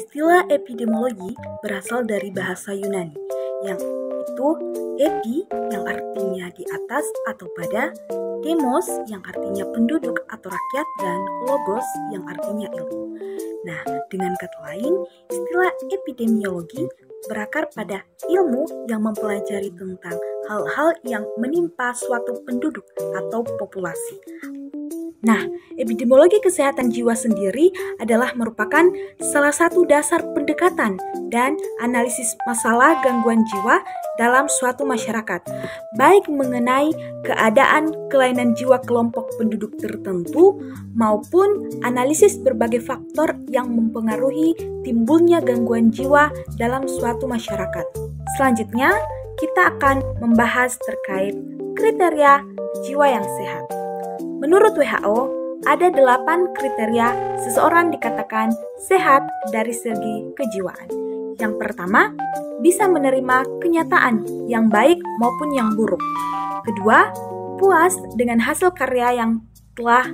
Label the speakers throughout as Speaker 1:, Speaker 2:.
Speaker 1: Istilah epidemiologi berasal dari bahasa Yunani, yang itu epi yang artinya di atas atau pada, demos yang artinya penduduk atau rakyat, dan logos yang artinya ilmu. Nah, dengan kata lain, istilah epidemiologi berakar pada ilmu yang mempelajari tentang hal-hal yang menimpa suatu penduduk atau populasi. Nah, epidemiologi kesehatan jiwa sendiri adalah merupakan salah satu dasar pendekatan dan analisis masalah gangguan jiwa dalam suatu masyarakat, baik mengenai keadaan kelainan jiwa kelompok penduduk tertentu maupun analisis berbagai faktor yang mempengaruhi timbulnya gangguan jiwa dalam suatu masyarakat. Selanjutnya, kita akan membahas terkait kriteria jiwa yang sehat. Menurut WHO, ada 8 kriteria seseorang dikatakan sehat dari segi kejiwaan. Yang pertama, bisa menerima kenyataan yang baik maupun yang buruk. Kedua, puas dengan hasil karya yang telah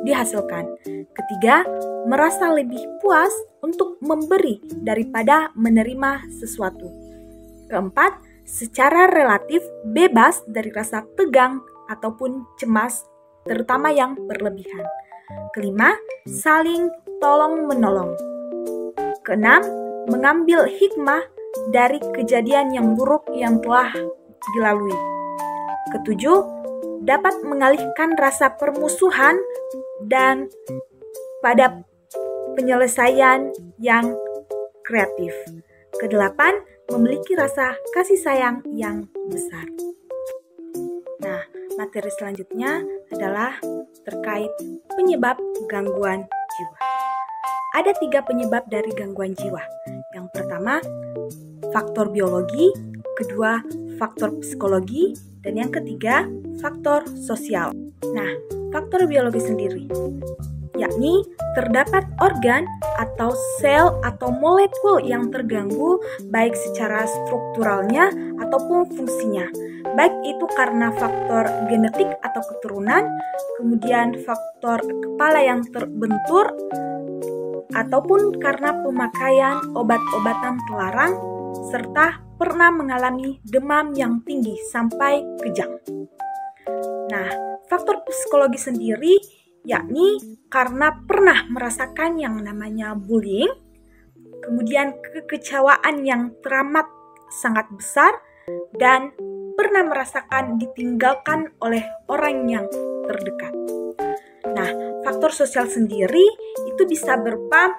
Speaker 1: dihasilkan. Ketiga, merasa lebih puas untuk memberi daripada menerima sesuatu. Keempat, secara relatif bebas dari rasa tegang ataupun cemas, terutama yang berlebihan. Kelima, saling tolong-menolong. Keenam, mengambil hikmah dari kejadian yang buruk yang telah dilalui. Ketujuh, dapat mengalihkan rasa permusuhan dan pada penyelesaian yang kreatif. Kedelapan, memiliki rasa kasih sayang yang besar. Nah, materi selanjutnya adalah terkait penyebab gangguan jiwa. Ada 3 penyebab dari gangguan jiwa. Yang pertama, faktor biologi, kedua, faktor psikologi, dan yang ketiga, faktor sosial. Nah, faktor biologi sendiri, yakni terdapat organ atau sel atau molekul yang terganggu baik secara strukturalnya ataupun fungsinya. Baik itu karena faktor genetik atau keturunan, kemudian faktor kepala yang terbentur, ataupun karena pemakaian obat-obatan terlarang, serta pernah mengalami demam yang tinggi sampai kejang. Nah, faktor psikologi sendiri yakni karena pernah merasakan yang namanya bullying, kemudian kekecewaan yang teramat sangat besar, dan pernah merasakan ditinggalkan oleh orang yang terdekat. Nah, faktor sosial sendiri itu bisa berupa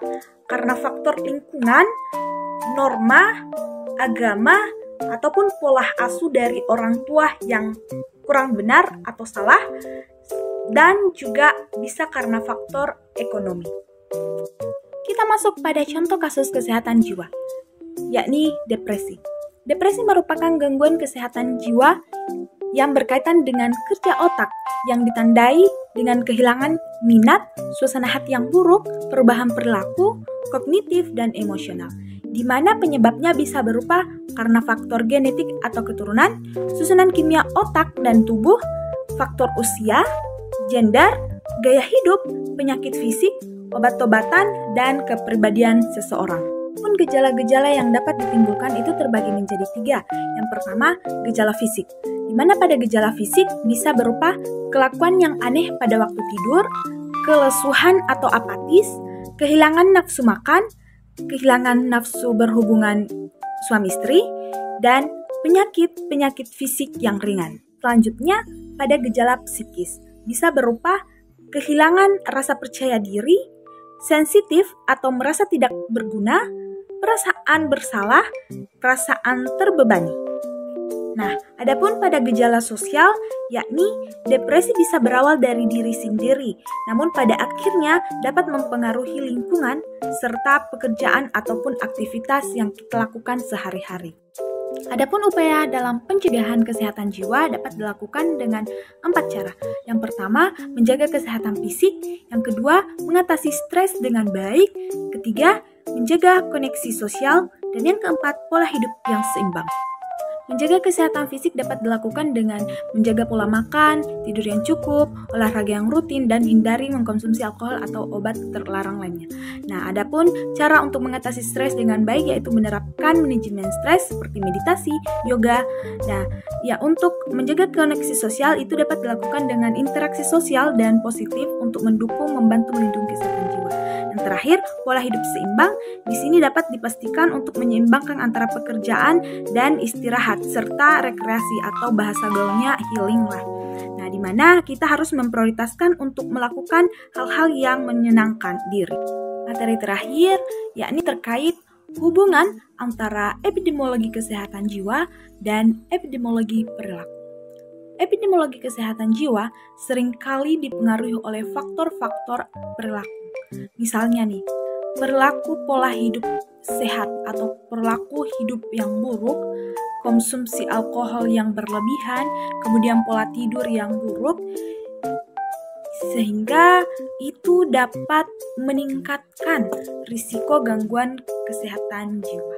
Speaker 1: karena faktor lingkungan, norma, agama, ataupun pola asuh dari orang tua yang kurang benar atau salah, dan juga bisa karena faktor ekonomi. Kita masuk pada contoh kasus kesehatan jiwa, yakni depresi. Depresi merupakan gangguan kesehatan jiwa yang berkaitan dengan kerja otak yang ditandai dengan kehilangan minat, suasana hati yang buruk, perubahan perilaku, kognitif, dan emosional, di mana penyebabnya bisa berupa karena faktor genetik atau keturunan, susunan kimia otak dan tubuh, faktor usia, gender, gaya hidup, penyakit fisik, obat-obatan, dan kepribadian seseorang. Pun gejala-gejala yang dapat ditimbulkan itu terbagi menjadi 3. Yang pertama, gejala fisik, di mana pada gejala fisik bisa berupa kelakuan yang aneh pada waktu tidur, kelesuhan atau apatis, kehilangan nafsu makan, kehilangan nafsu berhubungan suami istri, dan penyakit fisik yang ringan. Selanjutnya, pada gejala psikis, bisa berupa kehilangan rasa percaya diri, sensitif atau merasa tidak berguna, perasaan bersalah, perasaan terbebani. Nah, adapun pada gejala sosial, yakni depresi bisa berawal dari diri sendiri, namun pada akhirnya dapat mempengaruhi lingkungan serta pekerjaan ataupun aktivitas yang kita lakukan sehari-hari. Adapun upaya dalam pencegahan kesehatan jiwa dapat dilakukan dengan 4 cara. Yang pertama, menjaga kesehatan fisik. Yang kedua, mengatasi stres dengan baik. Ketiga, menjaga koneksi sosial. Dan yang keempat, pola hidup yang seimbang. Menjaga kesehatan fisik dapat dilakukan dengan menjaga pola makan, tidur yang cukup, olahraga yang rutin, dan hindari mengkonsumsi alkohol atau obat terlarang lainnya. Nah, adapun cara untuk mengatasi stres dengan baik yaitu menerapkan manajemen stres seperti meditasi, yoga. Nah, ya untuk menjaga koneksi sosial itu dapat dilakukan dengan interaksi sosial dan positif untuk mendukung membantu melindungi kesehatan jiwa. Dan terakhir, pola hidup seimbang di sini dapat dipastikan untuk menyeimbangkan antara pekerjaan dan istirahat serta rekreasi atau bahasa gaulnya healing lah. Nah, di mana kita harus memprioritaskan untuk melakukan hal-hal yang menyenangkan diri. Materi terakhir yakni terkait hubungan antara epidemiologi kesehatan jiwa dan epidemiologi perilaku. Epidemiologi kesehatan jiwa seringkali dipengaruhi oleh faktor-faktor perilaku. Misalnya nih, perilaku pola hidup sehat atau perilaku hidup yang buruk, konsumsi alkohol yang berlebihan, kemudian pola tidur yang buruk, sehingga itu dapat meningkatkan risiko gangguan kesehatan jiwa.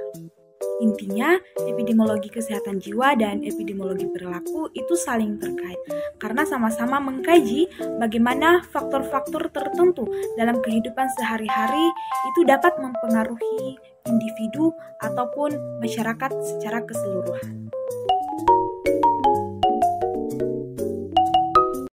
Speaker 1: Intinya, epidemiologi kesehatan jiwa dan epidemiologi perilaku itu saling terkait karena sama-sama mengkaji bagaimana faktor-faktor tertentu dalam kehidupan sehari-hari itu dapat mempengaruhi individu ataupun masyarakat secara keseluruhan.